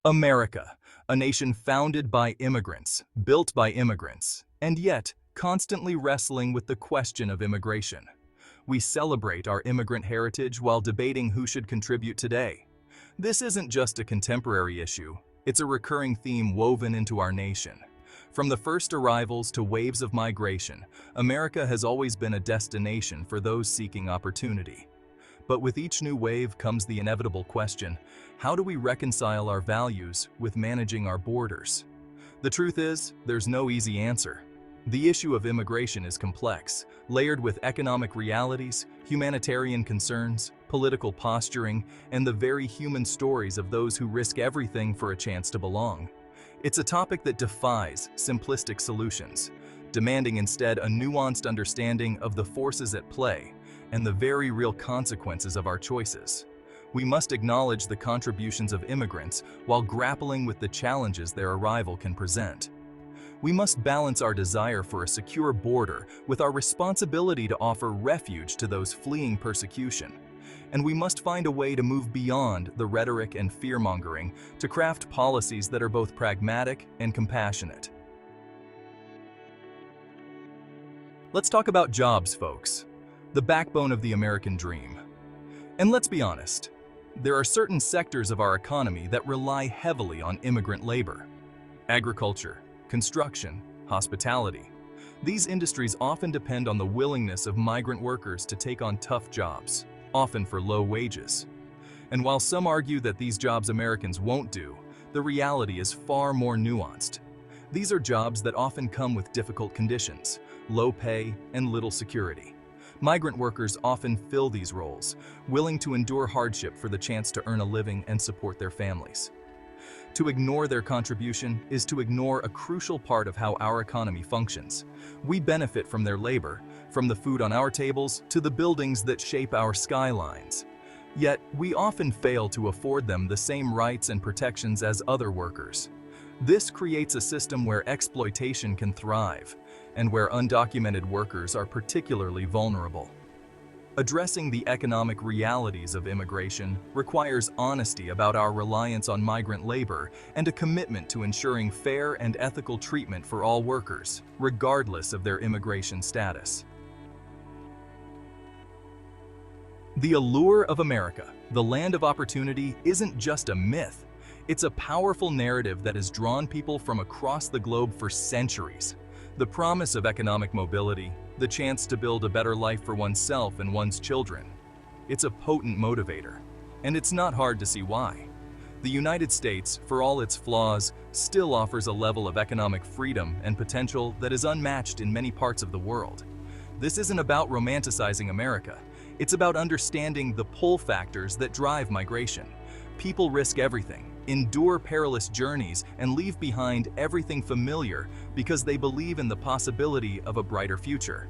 America, a nation founded by immigrants, built by immigrants, and yet constantly wrestling with the question of immigration. We celebrate our immigrant heritage while debating who should contribute today. This isn't just a contemporary issue, it's a recurring theme woven into our nation. From the first arrivals to waves of migration, America has always been a destination for those seeking opportunity. But with each new wave comes the inevitable question, how do we reconcile our values with managing our borders? The truth is, there's no easy answer. The issue of immigration is complex, layered with economic realities, humanitarian concerns, political posturing, and the very human stories of those who risk everything for a chance to belong. It's a topic that defies simplistic solutions, demanding instead a nuanced understanding of the forces at play and the very real consequences of our choices. We must acknowledge the contributions of immigrants while grappling with the challenges their arrival can present. We must balance our desire for a secure border with our responsibility to offer refuge to those fleeing persecution. And we must find a way to move beyond the rhetoric and fear-mongering to craft policies that are both pragmatic and compassionate. Let's talk about jobs, folks, the backbone of the American dream. And let's be honest, there are certain sectors of our economy that rely heavily on immigrant labor. Agriculture, construction, hospitality. These industries often depend on the willingness of migrant workers to take on tough jobs, often for low wages. And while some argue that these jobs Americans won't do, the reality is far more nuanced. These are jobs that often come with difficult conditions, low pay, and little security. Migrant workers often fill these roles, willing to endure hardship for the chance to earn a living and support their families. To ignore their contribution is to ignore a crucial part of how our economy functions. We benefit from their labor, from the food on our tables to the buildings that shape our skylines. Yet, we often fail to afford them the same rights and protections as other workers. This creates a system where exploitation can thrive, and where undocumented workers are particularly vulnerable. Addressing the economic realities of immigration requires honesty about our reliance on migrant labor and a commitment to ensuring fair and ethical treatment for all workers, regardless of their immigration status. The allure of America, the land of opportunity, isn't just a myth. It's a powerful narrative that has drawn people from across the globe for centuries. The promise of economic mobility, the chance to build a better life for oneself and one's children. It's a potent motivator, and it's not hard to see why. The United States, for all its flaws, still offers a level of economic freedom and potential that is unmatched in many parts of the world. This isn't about romanticizing America. It's about understanding the pull factors that drive migration. People risk everything, endure perilous journeys, and leave behind everything familiar because they believe in the possibility of a brighter future.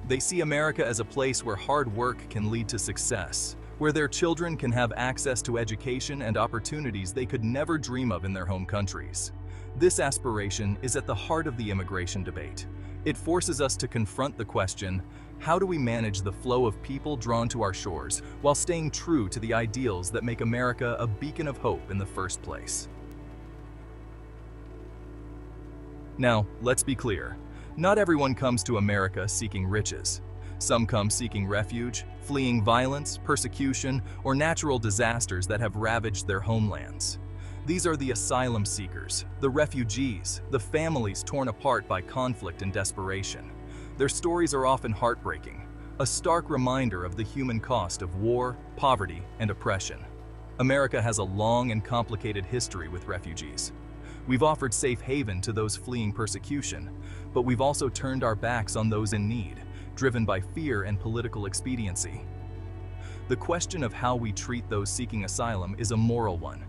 They see America as a place where hard work can lead to success, where their children can have access to education and opportunities they could never dream of in their home countries. This aspiration is at the heart of the immigration debate. It forces us to confront the question, how do we manage the flow of people drawn to our shores while staying true to the ideals that make America a beacon of hope in the first place? Now, let's be clear. Not everyone comes to America seeking riches. Some come seeking refuge, fleeing violence, persecution, or natural disasters that have ravaged their homelands. These are the asylum seekers, the refugees, the families torn apart by conflict and desperation. Their stories are often heartbreaking, a stark reminder of the human cost of war, poverty, and oppression. America has a long and complicated history with refugees. We've offered safe haven to those fleeing persecution, but we've also turned our backs on those in need, driven by fear and political expediency. The question of how we treat those seeking asylum is a moral one.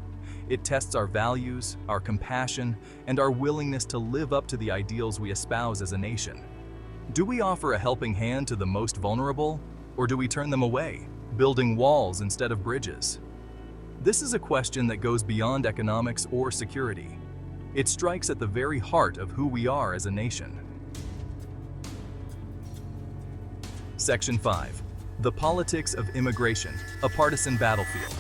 It tests our values, our compassion, and our willingness to live up to the ideals we espouse as a nation. Do we offer a helping hand to the most vulnerable, or do we turn them away, building walls instead of bridges? This is a question that goes beyond economics or security. It strikes at the very heart of who we are as a nation. Section 5. The politics of immigration, a partisan battlefield.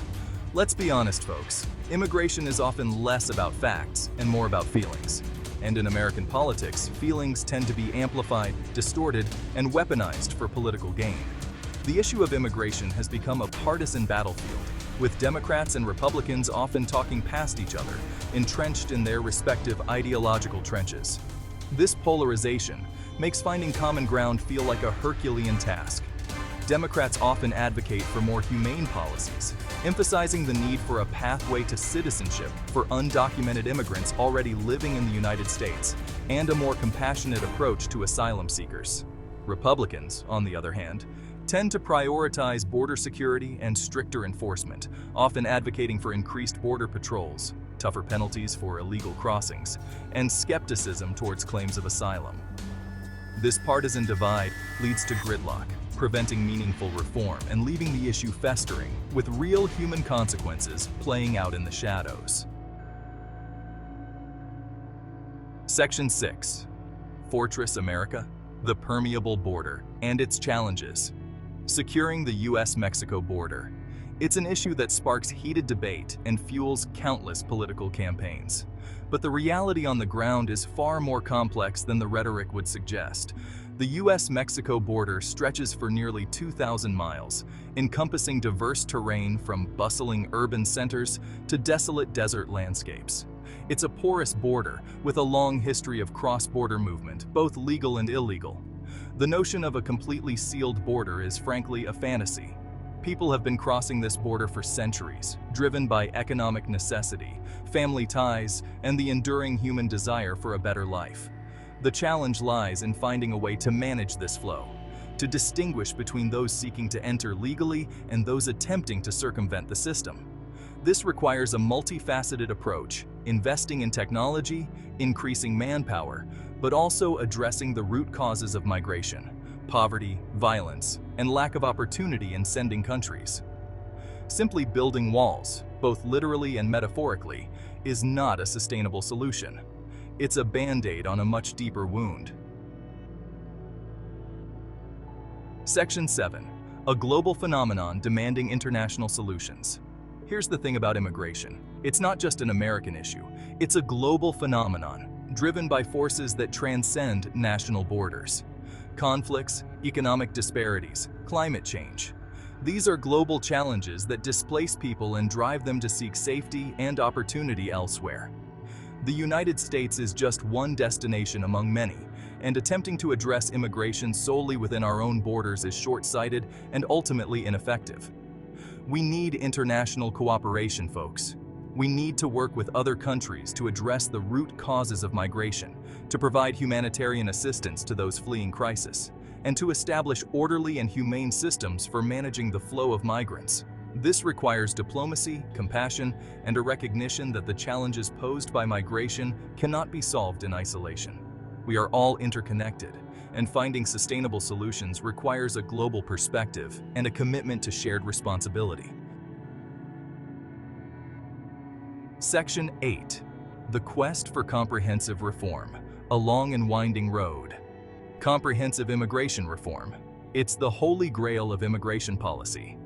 Let's be honest, folks. Immigration is often less about facts and more about feelings. And in American politics, feelings tend to be amplified, distorted, and weaponized for political gain. The issue of immigration has become a partisan battlefield, with Democrats and Republicans often talking past each other, entrenched in their respective ideological trenches. This polarization makes finding common ground feel like a Herculean task. Democrats often advocate for more humane policies, emphasizing the need for a pathway to citizenship for undocumented immigrants already living in the United States, and a more compassionate approach to asylum seekers. Republicans, on the other hand, tend to prioritize border security and stricter enforcement, often advocating for increased border patrols, tougher penalties for illegal crossings, and skepticism towards claims of asylum. This partisan divide leads to gridlock, preventing meaningful reform and leaving the issue festering, with real human consequences playing out in the shadows. Section 6. Fortress America, the permeable border, and its challenges. Securing the US-Mexico border. It's an issue that sparks heated debate and fuels countless political campaigns. But the reality on the ground is far more complex than the rhetoric would suggest. The US-Mexico border stretches for nearly 2,000 miles, encompassing diverse terrain from bustling urban centers to desolate desert landscapes. It's a porous border with a long history of cross-border movement, both legal and illegal. The notion of a completely sealed border is frankly a fantasy. People have been crossing this border for centuries, driven by economic necessity, family ties, and the enduring human desire for a better life. The challenge lies in finding a way to manage this flow, to distinguish between those seeking to enter legally and those attempting to circumvent the system. This requires a multifaceted approach, investing in technology, increasing manpower, but also addressing the root causes of migration: poverty, violence, and lack of opportunity in sending countries. Simply building walls, both literally and metaphorically, is not a sustainable solution. It's a band-aid on a much deeper wound. Section 7. A global phenomenon demanding international solutions. Here's the thing about immigration. It's not just an American issue. It's a global phenomenon, driven by forces that transcend national borders. Conflicts, economic disparities, climate change. These are global challenges that displace people and drive them to seek safety and opportunity elsewhere. The United States is just one destination among many, and attempting to address immigration solely within our own borders is short-sighted and ultimately ineffective. We need international cooperation, folks. We need to work with other countries to address the root causes of migration, to provide humanitarian assistance to those fleeing crisis, and to establish orderly and humane systems for managing the flow of migrants. This requires diplomacy, compassion, and a recognition that the challenges posed by migration cannot be solved in isolation. We are all interconnected, and finding sustainable solutions requires a global perspective and a commitment to shared responsibility. Section 8. The Quest for Comprehensive Reform, a long and winding road. Comprehensive immigration reform. It's the holy grail of immigration policy.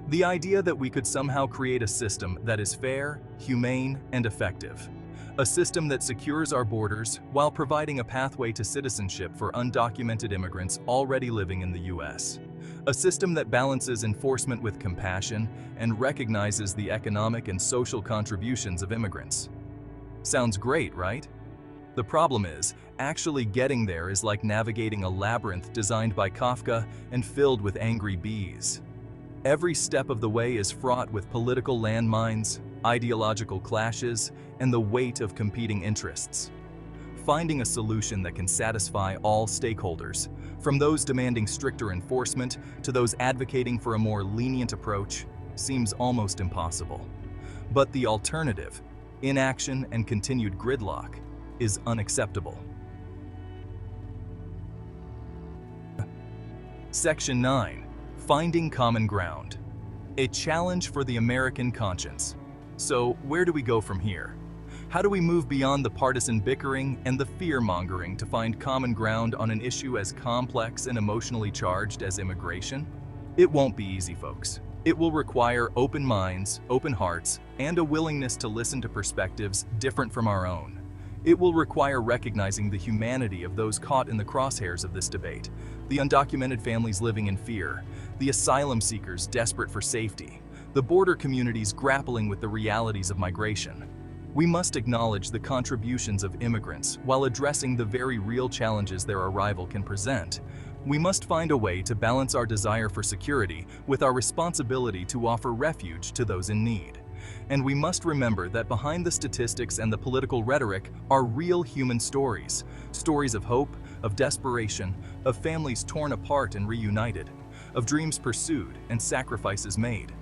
The idea that we could somehow create a system that is fair, humane, and effective. A system that secures our borders while providing a pathway to citizenship for undocumented immigrants already living in the US. A system that balances enforcement with compassion and recognizes the economic and social contributions of immigrants. Sounds great, right? The problem is, actually getting there is like navigating a labyrinth designed by Kafka and filled with angry bees. Every step of the way is fraught with political landmines, ideological clashes, and the weight of competing interests. Finding a solution that can satisfy all stakeholders, from those demanding stricter enforcement to those advocating for a more lenient approach, seems almost impossible. But the alternative, inaction and continued gridlock, is unacceptable. Section 9. Finding common ground. A challenge for the American conscience. So, where do we go from here? How do we move beyond the partisan bickering and the fear-mongering to find common ground on an issue as complex and emotionally charged as immigration? It won't be easy, folks. It will require open minds, open hearts, and a willingness to listen to perspectives different from our own. It will require recognizing the humanity of those caught in the crosshairs of this debate, the undocumented families living in fear, the asylum seekers desperate for safety, the border communities grappling with the realities of migration. We must acknowledge the contributions of immigrants while addressing the very real challenges their arrival can present. We must find a way to balance our desire for security with our responsibility to offer refuge to those in need. And we must remember that behind the statistics and the political rhetoric are real human stories. Stories of hope, of desperation, of families torn apart and reunited, of dreams pursued and sacrifices made.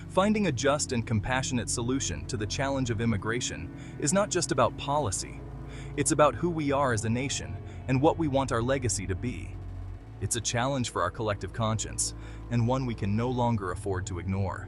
Finding a just and compassionate solution to the challenge of immigration is not just about policy. It's about who we are as a nation and what we want our legacy to be. It's a challenge for our collective conscience, and one we can no longer afford to ignore.